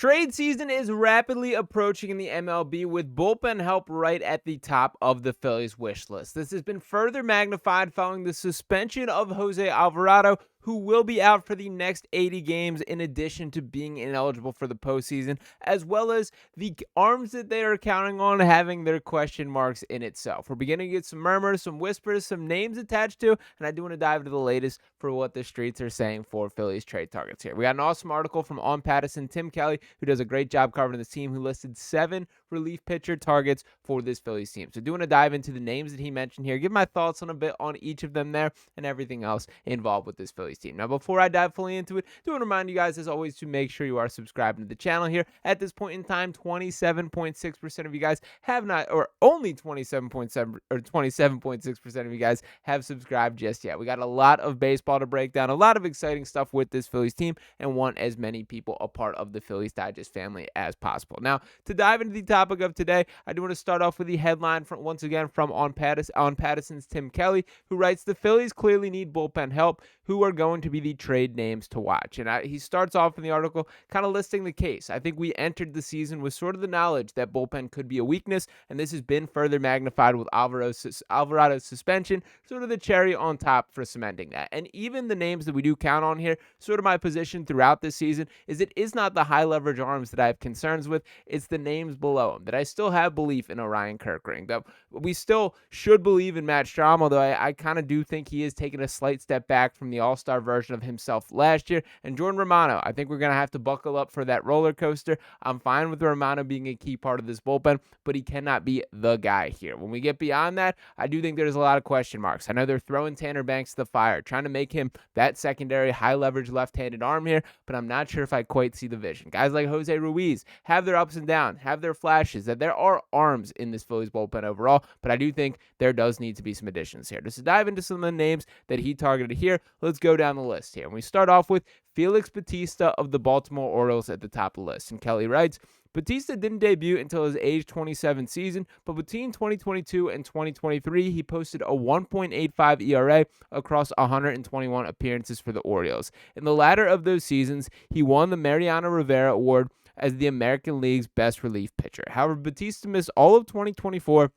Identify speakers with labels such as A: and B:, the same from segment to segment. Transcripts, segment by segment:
A: Trade season is rapidly approaching in the MLB with bullpen help right at the top of the Phillies wish list. This has been further magnified following the suspension of Jose Alvardo, who will be out for the next 80 games in addition to being ineligible for the postseason, as well as the arms that they are counting on having their question marks in itself. We're beginning to get some murmurs, some whispers, some names attached to, and I do want to dive into the latest for what the streets are saying for Phillies trade targets here. We got an awesome article from On Patterson, Tim Kelly, who does a great job covering this team, who listed 7 relief pitcher targets for this Phillies team. So do want to dive into the names that he mentioned here, give my thoughts on a bit on each of them there, and everything else involved with this Phillies team. Now, before I dive fully into it, I do want to remind you guys, as always, to make sure you are subscribing to the channel here. At this point in time, 27.6% of you guys have not, or only 27.7 or 27.6% of you guys have subscribed just yet. We got a lot of baseball to break down, a lot of exciting stuff with this Phillies team, and want as many people a part of the Phillies Digest family as possible. Now, to dive into the topic of today, I do want to start off with the headline from, once again, from On Patterson's Tim Kelly, who writes, "The Phillies clearly need bullpen help. Who are going to be the trade names to watch?" And he starts off in the article kind of listing the case. I think we entered the season with sort of the knowledge that bullpen could be a weakness, and this has been further magnified with Alvarado's suspension, sort of the cherry on top for cementing that. And even the names that we do count on here, sort of my position throughout this season is it is not the high leverage arms that I have concerns with, it's the names below them, that I still have belief in Orion Kerkering, that we still should believe in Matt Strahm, although I kind of do think he is taking a slight step back from the all-star version of himself last year. And Jordan Romano, I think we're going to have to buckle up for that roller coaster. I'm fine with Romano being a key part of this bullpen, but he cannot be the guy here. When we get beyond that, I do think there's a lot of question marks. I know they're throwing Tanner Banks to the fire, trying to make him that secondary high-leverage left-handed arm here, but I'm not sure if I quite see the vision. Guys like Jose Ruiz have their ups and downs, have their flashes, that there are arms in this Phillies bullpen overall, but I do think there does need to be some additions here. Just to dive into some of the names that he targeted here, let's go down the list here. And we start off with Felix Bautista of the Baltimore Orioles at the top of the list. And Kelly writes, "Bautista didn't debut until his age 27 season, but between 2022 and 2023, he posted a 1.85 ERA across 121 appearances for the Orioles. In the latter of those seasons, he won the Mariano Rivera Award as the American League's best relief pitcher. However, Bautista missed all of 2024,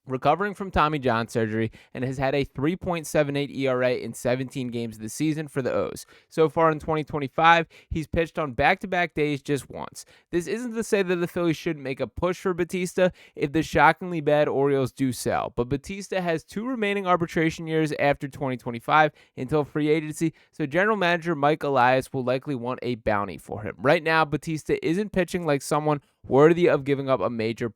A: recovering from Tommy John surgery, and has had a 3.78 ERA in 17 games this season for the O's. So far in 2025, he's pitched on back-to-back days just once. This isn't to say that the Phillies shouldn't make a push for Bautista if the shockingly bad Orioles do sell, but Bautista has 2 remaining arbitration years after 2025 until free agency, so general manager Mike Elias will likely want a bounty for him. Right now, Bautista isn't pitching like someone worthy of giving up a major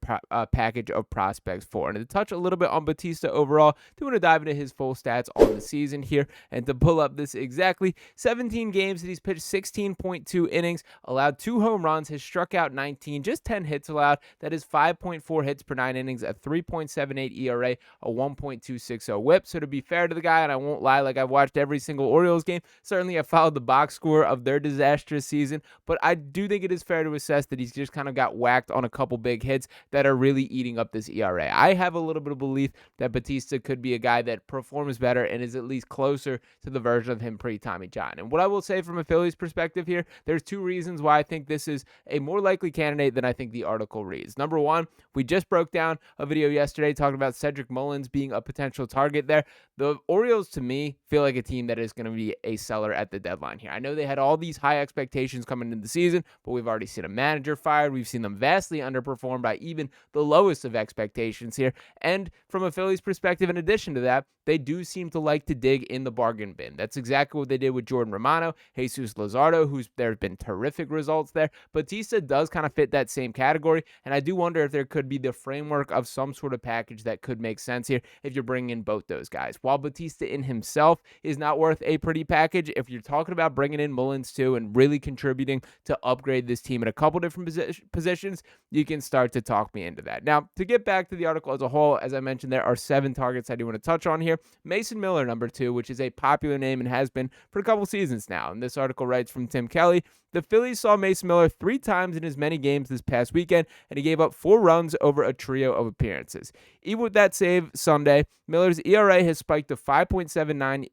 A: package of prospects for. And to touch a little bit on Bautista overall, do want to dive into his full stats on the season here. And to pull up this exactly, 17 games that he's pitched 16.2 innings, allowed 2 home runs, has struck out 19, just 10 hits allowed. That is 5.4 hits per 9 innings, a 3.78 ERA, a 1.260 whip. So to be fair to the guy, and I won't lie, like I've watched every single Orioles game, certainly I followed the box score of their disastrous season, but I do think it is fair to assess that he's just kind of got whacked on a couple big hits that are really eating up this ERA. I have a little bit of belief that Bautista could be a guy that performs better and is at least closer to the version of him pre-Tommy John. And what I will say from a Phillies perspective here, there's 2 reasons why I think this is a more likely candidate than I think the article reads. Number one, we just broke down a video yesterday talking about Cedric Mullins being a potential target there. The Orioles, to me, feel like a team that is going to be a seller at the deadline here. I know they had all these high expectations coming into the season, but we've already seen a manager fired. We've seen them vastly underperform by even the lowest of expectations here. And from a Phillies perspective, in addition to that, they do seem to like to dig in the bargain bin. That's exactly what they did with Jordan Romano, Jesus Luzardo, there's been terrific results there. Bautista does kind of fit that same category, and I do wonder if there could be the framework of some sort of package that could make sense here if you're bringing in both those guys. While Bautista in himself is not worth a pretty package, if you're talking about bringing in Mullins too and really contributing to upgrade this team in a couple different positions, you can start to talk me into that. Now, to get back to the article as a whole, as I mentioned, there are 7 targets I do want to touch on here. Mason Miller, number 2, which is a popular name and has been for a couple seasons now. And this article writes from Tim Kelly, "The Phillies saw Mason Miller 3 times in as many games this past weekend, and he gave up 4 runs over a trio of appearances. Even with that save Sunday, Miller's ERA has spiked to 5.79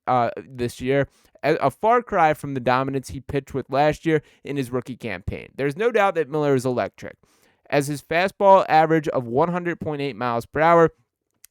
A: this year, a far cry from the dominance he pitched with last year in his rookie campaign. There's no doubt that Miller is electric. As his fastball average of 100.8 miles per hour,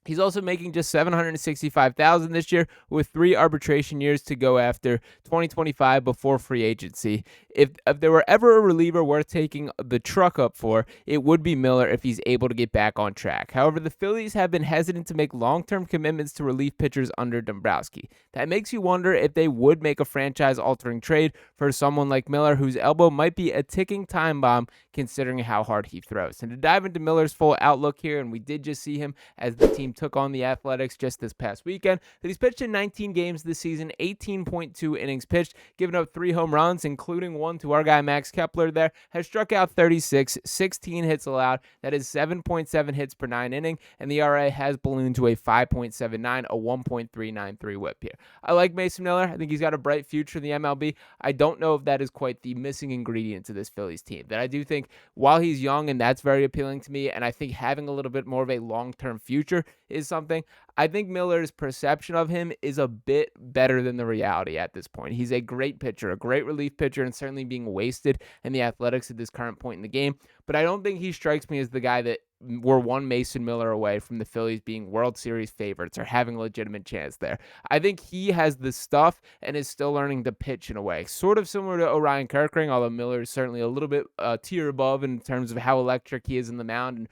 A: he's also making just $765,000 this year with 3 arbitration years to go after 2025 before free agency. If there were ever a reliever worth taking the truck up for, it would be Miller if he's able to get back on track. However, the Phillies have been hesitant to make long-term commitments to relief pitchers under Dombrowski. That makes you wonder if they would make a franchise-altering trade for someone like Miller, whose elbow might be a ticking time bomb considering how hard he throws. And to dive into Miller's full outlook here, and we did just see him as the team took on the Athletics just this past weekend, that he's pitched in 19 games this season, 18.2 innings pitched, giving up 3 home runs, including one to our guy Max Kepler there, has struck out 36, 16 hits allowed. That is 7.7 hits per 9 inning, and the ERA has ballooned to a 5.79, a 1.393 whip here. I like Mason Miller. I think he's got a bright future in the MLB. I don't know if that is quite the missing ingredient to this Phillies team. That I do think while he's young, and that's very appealing to me, and I think having a little bit more of a long-term future is something. I think Miller's perception of him is a bit better than the reality at this point. He's a great pitcher, a great relief pitcher, and certainly being wasted in the Athletics at this current point in the game. But I don't think he strikes me as the guy that we're one Mason Miller away from the Phillies being World Series favorites or having a legitimate chance there. I think he has the stuff and is still learning to pitch in a way, sort of similar to Orion Kerkering, although Miller is certainly a little bit tier above in terms of how electric he is in the mound and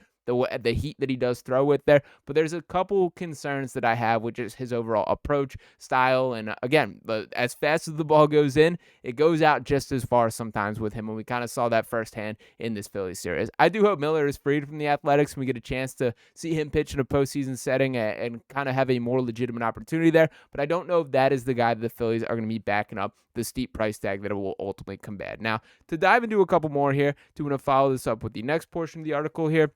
A: the heat that he does throw with there. But there's a couple concerns that I have, which is his overall approach, style, and again, as fast as the ball goes in, it goes out just as far sometimes with him, and we kind of saw that firsthand in this Phillies series. I do hope Miller is freed from the Athletics and we get a chance to see him pitch in a postseason setting and kind of have a more legitimate opportunity there, but I don't know if that is the guy that the Phillies are going to be backing up the steep price tag that it will ultimately combat. Now, to dive into a couple more here, to follow this up with the next portion of the article here,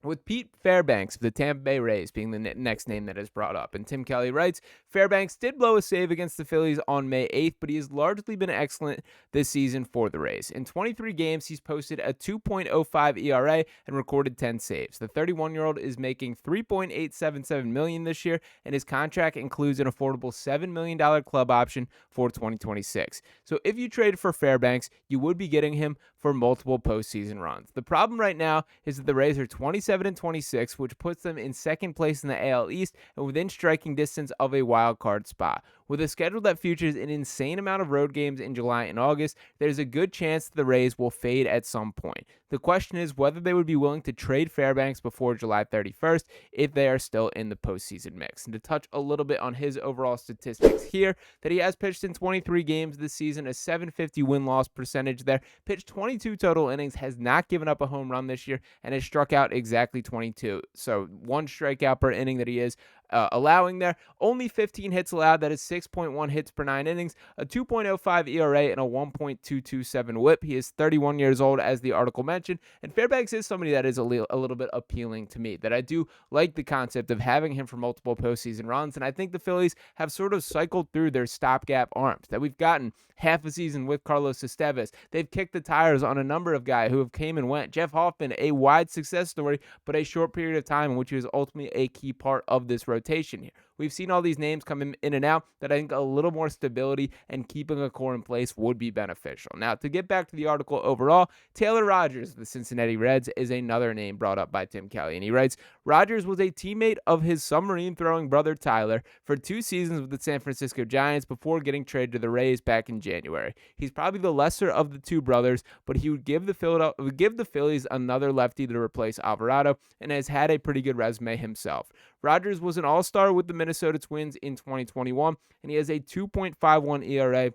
A: with Pete Fairbanks of the Tampa Bay Rays being the next name that is brought up. And Tim Kelly writes, Fairbanks did blow a save against the Phillies on May 8th, but he has largely been excellent this season for the Rays. In 23 games, he's posted a 2.05 ERA and recorded 10 saves. The 31-year-old is making $3.877 million this year, and his contract includes an affordable $7 million club option for 2026. So if you traded for Fairbanks, you would be getting him for multiple postseason runs. The problem right now is that the Rays are 27-26, which puts them in second place in the AL East and within striking distance of a wild card spot. With a schedule that features an insane amount of road games in July and August, there's a good chance that the Rays will fade at some point. The question is whether they would be willing to trade Fairbanks before July 31st if they are still in the postseason mix. And to touch a little bit on his overall statistics here, that he has pitched in 23 games this season, a .750 win-loss percentage there, pitched 22 total innings, has not given up a home run this year, and has struck out exactly 22. So 1 strikeout per inning that he is allowing there. Only 15 hits allowed. That is 6.1 hits per 9 innings, a 2.05 ERA, and a 1.227 whip. He is 31 years old, as the article mentioned, and Fairbanks is somebody that is a little bit appealing to me, that I do like the concept of having him for multiple postseason runs, and I think the Phillies have sort of cycled through their stopgap arms, that we've gotten half a season with Carlos Estevez. They've kicked the tires on a number of guys who have came and went. Jeff Hoffman, a wide success story, but a short period of time in which he was ultimately a key part of this rotation here. We've seen all these names come in and out, that I think a little more stability and keeping a core in place would be beneficial. Now, to get back to the article overall, Taylor Rogers of the Cincinnati Reds is another name brought up by Tim Kelly, and he writes, Rogers was a teammate of his submarine-throwing brother Tyler for 2 seasons with the San Francisco Giants before getting traded to the Rays back in January. He's probably the lesser of the 2 brothers, but he would give the Phillies another lefty to replace Alvarado, and has had a pretty good resume himself. Rogers was an all-star with the Minnesota Twins in 2021, and he has a 2.51 ERA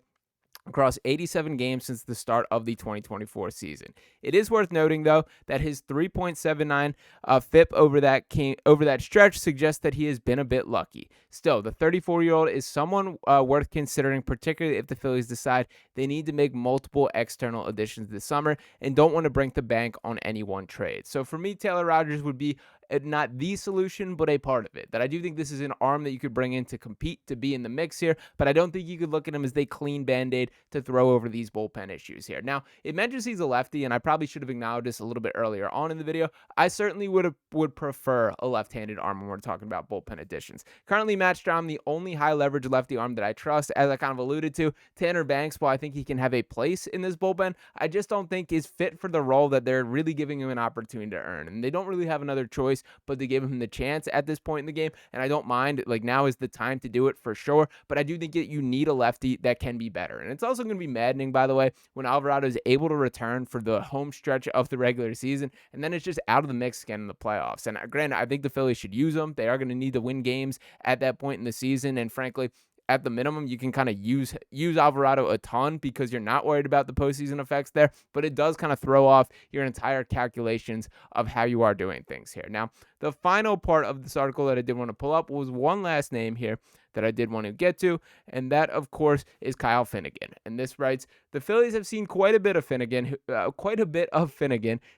A: across 87 games since the start of the 2024 season. It is worth noting, though, that his 3.79 FIP over that stretch suggests that he has been a bit lucky. Still, the 34-year-old is someone worth considering, particularly if the Phillies decide they need to make multiple external additions this summer and don't want to break the bank on any one trade. So for me, Taylor Rogers would be not the solution, but a part of it. That I do think this is an arm that you could bring in to compete, to be in the mix here, but I don't think you could look at him as the clean band-aid to throw over these bullpen issues here. Now, it mentions he's a lefty, and I probably should have acknowledged this a little bit earlier on in the video. I certainly would prefer a left-handed arm when we're talking about bullpen additions. Currently, Matt Strahm, the only high-leverage lefty arm that I trust, as I kind of alluded to. Tanner Banks, while I think he can have a place in this bullpen, I just don't think is fit for the role that they're really giving him an opportunity to earn. And they don't really have another choice but to give him the chance at this point in the game. And I don't mind, like, now is the time to do it for sure. But I do think that you need a lefty that can be better. And it's also going to be maddening, by the way, when Alvarado is able to return for the home stretch of the regular season, and then it's just out of the mix again in the playoffs. And granted, I think the Phillies should use him. They are going to need to win games at that point in the season. And frankly, at the minimum, you can kind of use Alvarado a ton because you're not worried about the postseason effects there, but it does kind of throw off your entire calculations of how you are doing things here. Now, the final part of this article that I did want to pull up was one last name here that I did want to get to, and that, of course, is Kyle Finnegan. And this writes, the Phillies have seen quite a bit of Finnegan,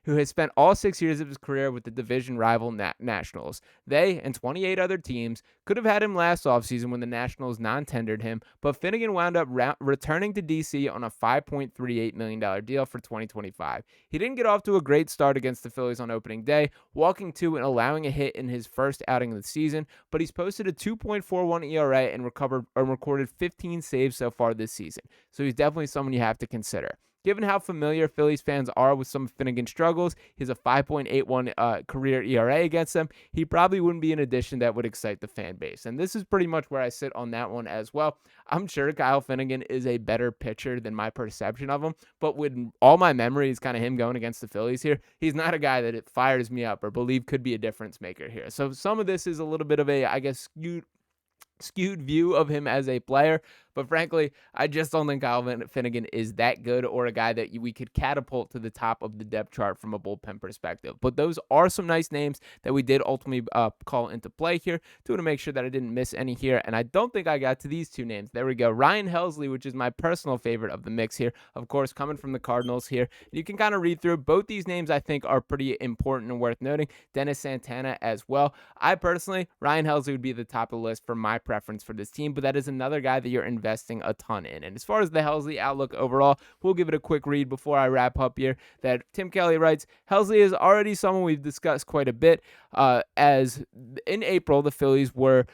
A: who has spent all 6 years of his career with the division rival Nationals. They and 28 other teams could have had him last offseason when the Nationals non-tendered him, but Finnegan wound up returning to D.C. on a $5.38 million deal for 2025. He didn't get off to a great start against the Phillies on opening day, walking 2 and allowing a hit in his first outing of the season, but he's posted a 2.41 ERA and recorded 15 saves so far this season. So he's definitely someone you have to consider. Given how familiar Phillies fans are with some of Finnegan's struggles, he has a 5.81 career ERA against them. He probably wouldn't be an addition that would excite the fan base. And this is pretty much where I sit on that one as well. I'm sure Kyle Finnegan is a better pitcher than my perception of him, but with all my memories kind of him going against the Phillies here, he's not a guy that it fires me up or believe could be a difference maker here. So some of this is a little bit of a, I guess, skewed view of him as a player, but frankly, I just don't think Kyle Finnegan is that good or a guy that we could catapult to the top of the depth chart from a bullpen perspective. But those are some nice names that we did ultimately call into play here to make sure that I didn't miss any here, and I don't think I got to these two names. There we go. Ryan Helsley, which is my personal favorite of the mix here, of course, coming from the Cardinals here. You can kind of read through both these names. I think are pretty important and worth noting. Dennis Santana as well. I personally, Ryan Helsley would be the top of the list for my preference for this team, but that is another guy that you're investing a ton in. And as far as the Helsley outlook overall, we'll give it a quick read before I wrap up here. That Tim Kelly writes, Helsley is already someone we've discussed quite a bit, as in April, the Phillies were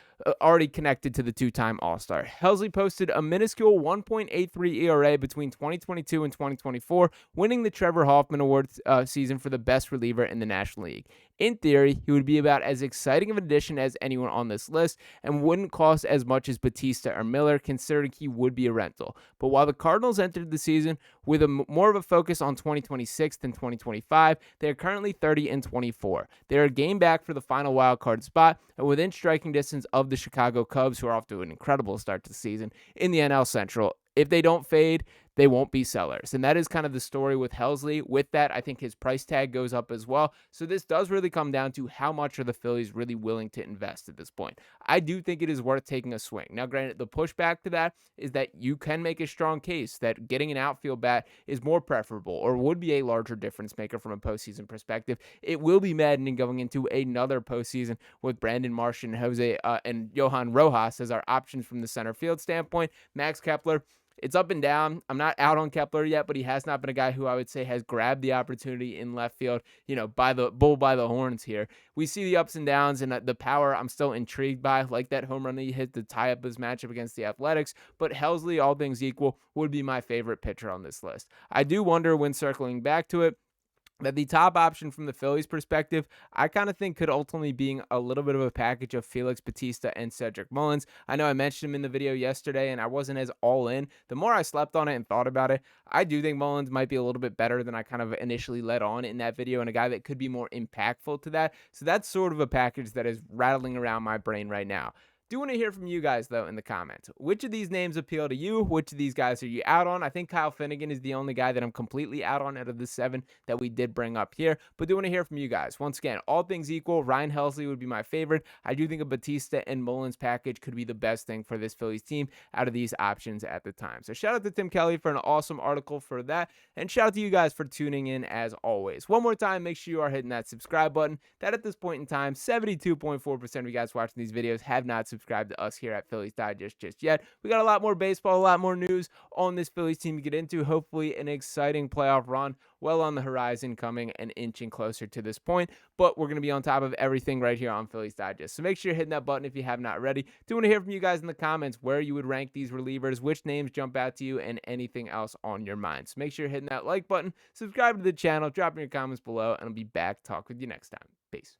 A: already connected to the two-time All-Star. Helsley posted a minuscule 1.83 ERA between 2022 and 2024, winning the Trevor Hoffman Award season for the best reliever in the National League. In theory, he would be about as exciting of an addition as anyone on this list and wouldn't cost as much as Bautista or Miller, considering he would be a rental. But while the Cardinals entered the season with more of a focus on 2026 than 2025, they are currently 30 and 24. They are a game back for the final wild card spot and within striking distance of the Chicago Cubs, who are off to an incredible start to the season in the NL Central. If they don't fade, they won't be sellers. And that is kind of the story with Helsley. With that, I think his price tag goes up as well. So this does really come down to how much are the Phillies really willing to invest at this point. I do think it is worth taking a swing. Now, granted, the pushback to that is that you can make a strong case that getting an outfield bat is more preferable or would be a larger difference maker from a postseason perspective. It will be maddening going into another postseason with Brandon Marsh and and Johan Rojas as our options from the center field standpoint. Max Kepler, it's up and down. I'm not out on Kepler yet, but he has not been a guy who I would say has grabbed the opportunity in left field, by the horns here. We see the ups and downs, and the power I'm still intrigued by, like that home run that he hit to tie up his matchup against the Athletics. But Helsley, all things equal, would be my favorite pitcher on this list. I do wonder, when circling back to it, that the top option from the Phillies perspective, I kind of think could ultimately be a little bit of a package of Felix, Bautista, and Cedric Mullins. I know I mentioned him in the video yesterday, and I wasn't as all in. The more I slept on it and thought about it, I do think Mullins might be a little bit better than I kind of initially let on in that video, and a guy that could be more impactful to that. So that's sort of a package that is rattling around my brain right now. Do want to hear from you guys, though, in the comments. Which of these names appeal to you? Which of these guys are you out on? I think Kyle Finnegan is the only guy that I'm completely out on out of the 7 that we did bring up here, but do want to hear from you guys. Once again, all things equal, Ryan Helsley would be my favorite. I do think a Bautista and Mullins package could be the best thing for this Phillies team out of these options at the time. So shout out to Tim Kelly for an awesome article for that, and shout out to you guys for tuning in as always. One more time, make sure you are hitting that subscribe button. That at this point in time, 72.4% of you guys watching these videos have not subscribed to us here at Phillies Digest just yet. We got a lot more baseball, a lot more news on this Phillies team to get into. Hopefully an exciting playoff run well on the horizon, coming and inching closer to this point. But we're going to be on top of everything right here on Phillies Digest. So make sure you're hitting that button if you have not already. Do want to hear from you guys in the comments where you would rank these relievers, which names jump out to you, and anything else on your mind. So make sure you're hitting that like button, subscribe to the channel, drop in your comments below, and I'll be back to talk with you next time. Peace.